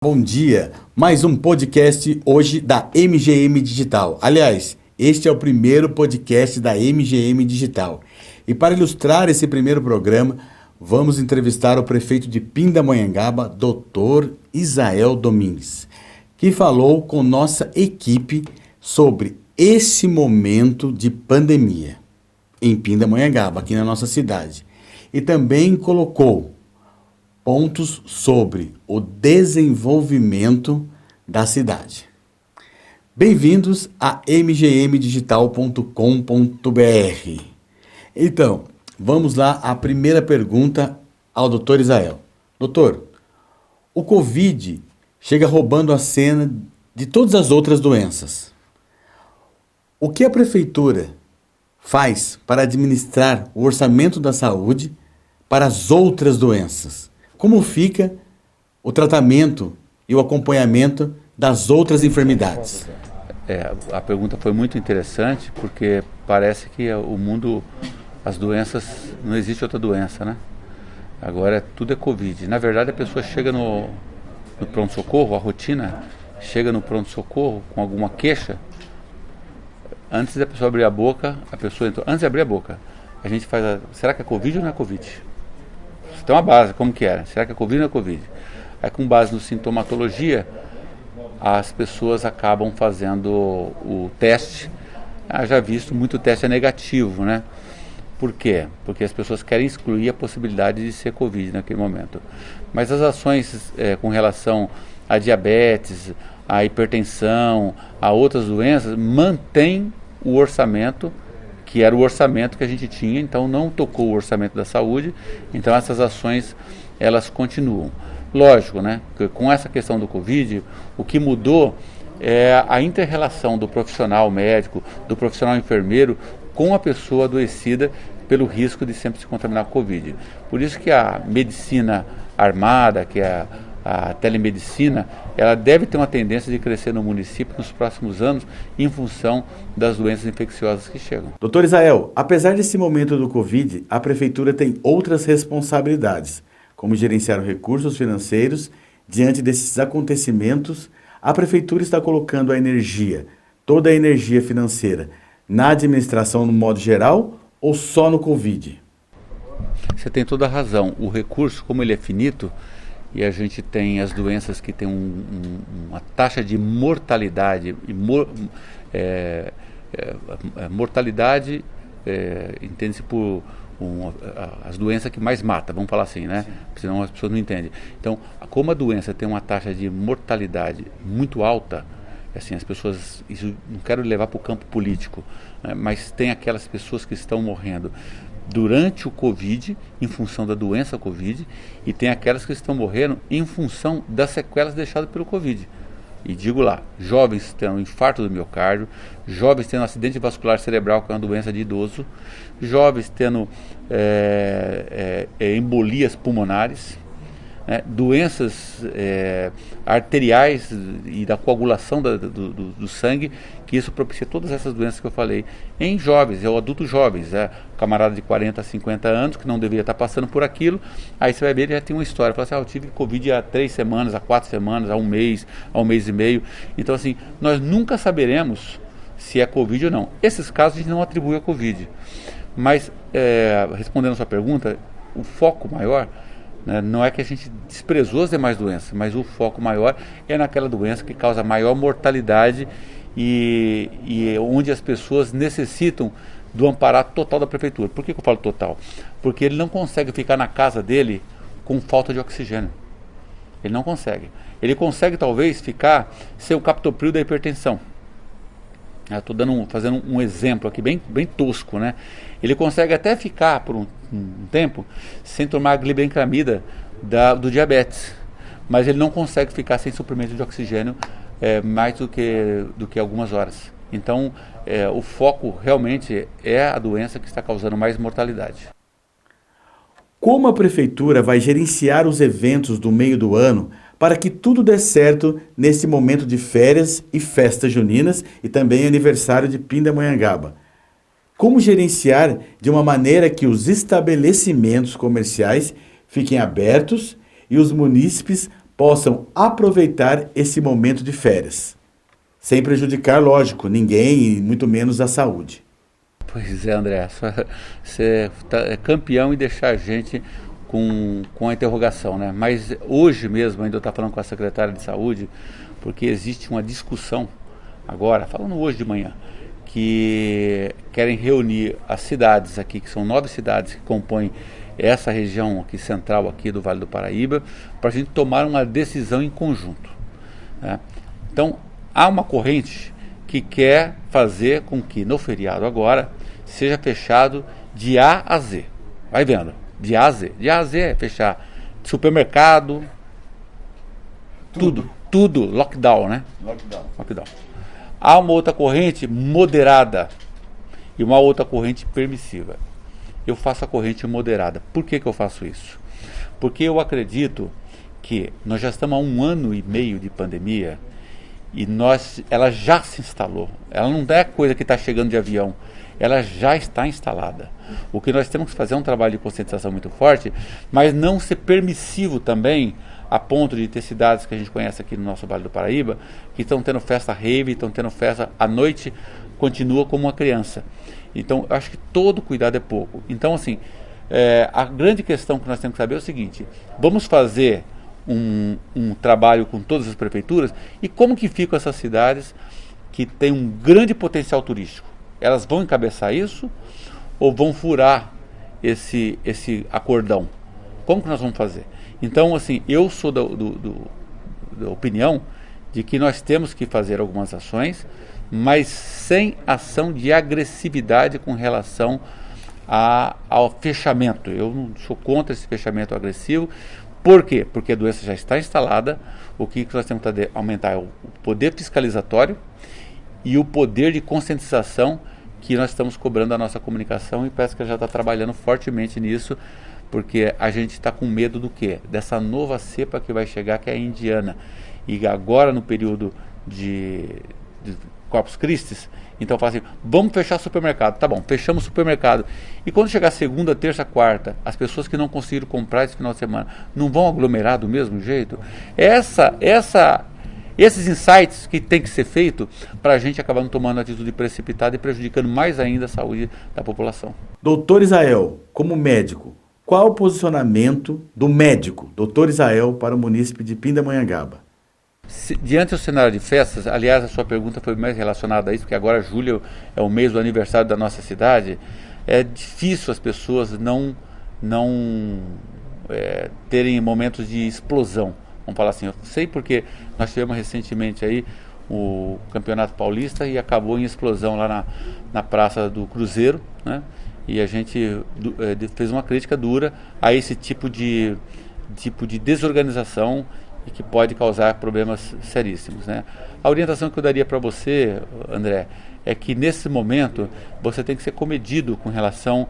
Bom dia, mais um podcast hoje da MGM Digital. Aliás, este é o primeiro podcast da MGM Digital. E para ilustrar esse primeiro programa, vamos entrevistar o prefeito de Pindamonhangaba, Dr. Isael Domingues, que falou com nossa equipe sobre esse momento de pandemia em Pindamonhangaba, aqui na nossa cidade. E também colocou pontos sobre o desenvolvimento da cidade. Bem-vindos a mgmdigital.com.br. Então, vamos lá à primeira pergunta ao Dr. Isael. Doutor, o Covid chega roubando a cena de todas as outras doenças. O que a prefeitura faz para administrar o orçamento da saúde para as outras doenças? Como fica o tratamento e o acompanhamento das outras enfermidades? A pergunta foi muito interessante, porque parece que o mundo, as doenças, não existe outra doença, né? Agora tudo é Covid. Na verdade, a pessoa chega no pronto-socorro, a rotina, chega no pronto-socorro com alguma queixa. Antes da pessoa abrir a boca, antes de abrir a boca, a gente faz será que é Covid ou não é Covid? Tem uma base, como que era? Será que é Covid ou não é Covid? Aí, com base no sintomatologia, as pessoas acabam fazendo o teste. Já visto, muito teste é negativo, né? Por quê? Porque as pessoas querem excluir a possibilidade de ser Covid naquele momento. Mas as ações com relação a diabetes, a hipertensão, a outras doenças, mantêm o orçamento, que era o orçamento que a gente tinha, então não tocou o orçamento da saúde, então essas ações, elas continuam. Lógico, né, que com essa questão do Covid, o que mudou é a inter-relação do profissional médico, do profissional enfermeiro, com a pessoa adoecida pelo risco de sempre se contaminar com Covid. Por isso que a medicina armada, que é a telemedicina, ela deve ter uma tendência de crescer no município nos próximos anos em função das doenças infecciosas que chegam. Doutor Isael, apesar desse momento do Covid, a Prefeitura tem outras responsabilidades, como gerenciar recursos financeiros. Diante desses acontecimentos, a Prefeitura está colocando a energia, toda a energia financeira, na administração no modo geral ou só no Covid? Você tem toda a razão. O recurso, como ele é finito, e a gente tem as doenças que têm uma taxa de mortalidade, mortalidade entende-se por as doenças que mais matam, vamos falar assim, né? Senão as pessoas não entendem. Então, como a doença tem uma taxa de mortalidade muito alta, assim, as pessoas, isso não quero levar para o campo político, né? Mas tem aquelas pessoas que estão morrendo durante o Covid, em função da doença Covid, e tem aquelas que estão morrendo em função das sequelas deixadas pelo Covid. E digo lá, jovens tendo infarto do miocárdio, jovens tendo acidente vascular cerebral, que é uma doença de idoso, jovens tendo embolias pulmonares, doenças arteriais e da coagulação do sangue, que isso propicia todas essas doenças que eu falei em jovens, ou adultos jovens, camarada de 40 a 50 anos que não deveria estar passando por aquilo. Aí você vai ver, ele já tem uma história, fala assim, eu tive Covid há 3 semanas, há 4 semanas, há um mês e meio. Então, assim, nós nunca saberemos se é Covid ou não. Esses casos a gente não atribui a Covid, mas respondendo a sua pergunta, o foco maior, não é que a gente desprezou as demais doenças, mas o foco maior é naquela doença que causa maior mortalidade e onde as pessoas necessitam do amparo total da prefeitura. Por que eu falo total? Porque ele não consegue ficar na casa dele com falta de oxigênio. Ele não consegue. Ele consegue talvez ficar sem o captopril da hipertensão. Estou fazendo um exemplo aqui bem tosco, né? Ele consegue até ficar por um tempo sem tomar a glibenclamida do diabetes, mas ele não consegue ficar sem suprimento de oxigênio mais do que algumas horas. Então, o foco realmente é a doença que está causando mais mortalidade. Como a Prefeitura vai gerenciar os eventos do meio do ano para que tudo dê certo nesse momento de férias e festas juninas e também aniversário de Pindamonhangaba? Como gerenciar de uma maneira que os estabelecimentos comerciais fiquem abertos e os munícipes possam aproveitar esse momento de férias, sem prejudicar, lógico, ninguém e muito menos a saúde. Pois é, André, você é campeão em deixar a gente com a interrogação, né? Mas hoje mesmo, ainda eu estava falando com a secretária de saúde, porque existe uma discussão agora, falando hoje de manhã, que querem reunir as cidades aqui, que são 9 cidades que compõem essa região aqui central aqui do Vale do Paraíba, para a gente tomar uma decisão em conjunto, né? Então, há uma corrente que quer fazer com que no feriado agora seja fechado de A a Z. Vai vendo, de A a Z. De A a Z é fechar supermercado, tudo, lockdown, né? Lockdown. Há uma outra corrente moderada e uma outra corrente permissiva. Eu faço a corrente moderada. Por que eu faço isso? Porque eu acredito que nós já estamos há 1 ano e meio de pandemia e ela já se instalou. Ela não é coisa que está chegando de avião. Ela já está instalada. O que nós temos que fazer é um trabalho de conscientização muito forte, mas não ser permissivo também, a ponto de ter cidades que a gente conhece aqui no nosso Vale do Paraíba, que estão tendo festa rave, estão tendo festa à noite, continua como uma criança. Então, eu acho que todo cuidado é pouco. Então, assim, a grande questão que nós temos que saber é o seguinte: vamos fazer um trabalho com todas as prefeituras, e como que ficam essas cidades que têm um grande potencial turístico? Elas vão encabeçar isso ou vão furar esse acordão? Como que nós vamos fazer? Então, assim, eu sou da opinião de que nós temos que fazer algumas ações, mas sem ação de agressividade com relação ao fechamento. Eu não sou contra esse fechamento agressivo. Por quê? Porque a doença já está instalada. O que nós temos que aumentar é o poder fiscalizatório e o poder de conscientização que nós estamos cobrando da nossa comunicação, e parece que já está trabalhando fortemente nisso, porque a gente está com medo do quê? Dessa nova cepa que vai chegar, que é a indiana. E agora no período de Corpus Christi, então fala assim, vamos fechar o supermercado. Tá bom, fechamos o supermercado. E quando chegar segunda, terça, quarta, as pessoas que não conseguiram comprar esse final de semana não vão aglomerar do mesmo jeito? Esses insights que tem que ser feito para a gente acabar não tomando atitude precipitada e prejudicando mais ainda a saúde da população. Doutor Israel, como médico, qual o posicionamento do médico, doutor Israel, para o munícipe de Pindamonhangaba? Diante do cenário de festas, aliás, a sua pergunta foi mais relacionada a isso, porque agora julho é o mês do aniversário da nossa cidade, é difícil as pessoas não terem momentos de explosão. Vamos falar assim, eu sei porque nós tivemos recentemente aí o Campeonato Paulista e acabou em explosão lá na Praça do Cruzeiro, né? E a gente fez uma crítica dura a esse tipo de desorganização e que pode causar problemas seríssimos, né? A orientação que eu daria para você, André, é que nesse momento você tem que ser comedido com relação,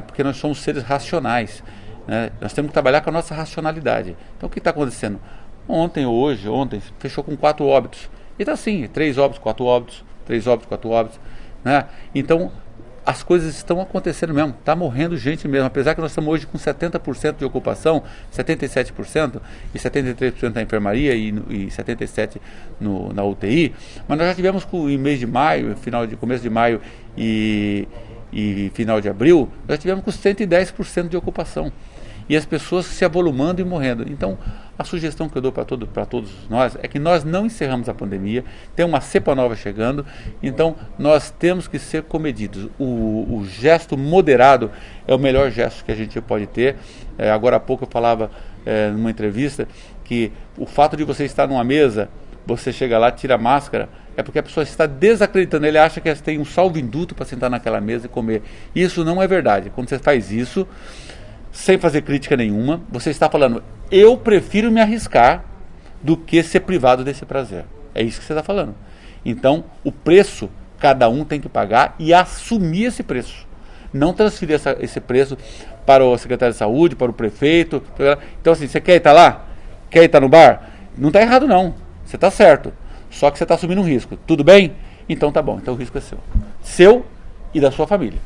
porque nós somos seres racionais, né? Nós temos que trabalhar com a nossa racionalidade. Então o que está acontecendo? Ontem, fechou com 4 óbitos. E está assim, 3 óbitos, 4 óbitos, 3 óbitos, 4 óbitos, né? Então as coisas estão acontecendo mesmo, está morrendo gente mesmo, apesar que nós estamos hoje com 70% de ocupação, 77% e 73% na enfermaria e 77% na UTI, mas nós já tivemos em mês de maio, começo de maio e final de abril, nós tivemos com 110% de ocupação. E as pessoas se avolumando e morrendo. Então, a sugestão que eu dou para todos nós é que nós não encerramos a pandemia, tem uma cepa nova chegando, então nós temos que ser comedidos. O gesto moderado é o melhor gesto que a gente pode ter. Agora há pouco eu falava numa entrevista que o fato de você estar numa mesa, você chega lá, tira a máscara, é porque a pessoa está desacreditando, ele acha que tem um salvo-induto para sentar naquela mesa e comer. Isso não é verdade. Quando você faz isso, sem fazer crítica nenhuma, você está falando, eu prefiro me arriscar do que ser privado desse prazer. É isso que você está falando. Então, o preço, cada um tem que pagar e assumir esse preço. Não transferir esse preço para o secretário de saúde, para o prefeito. Então, assim, você quer estar lá? Quer estar no bar? Não está errado, não. Você está certo. Só que você está assumindo um risco. Tudo bem? Então tá bom. Então o risco é seu. Seu e da sua família.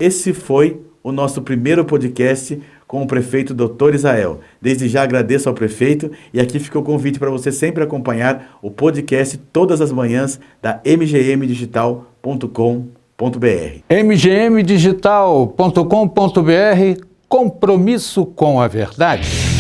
Esse foi o nosso primeiro podcast com o prefeito Dr. Israel. Desde já agradeço ao prefeito e aqui fica o convite para você sempre acompanhar o podcast todas as manhãs da mgmdigital.com.br. mgmdigital.com.br, compromisso com a verdade.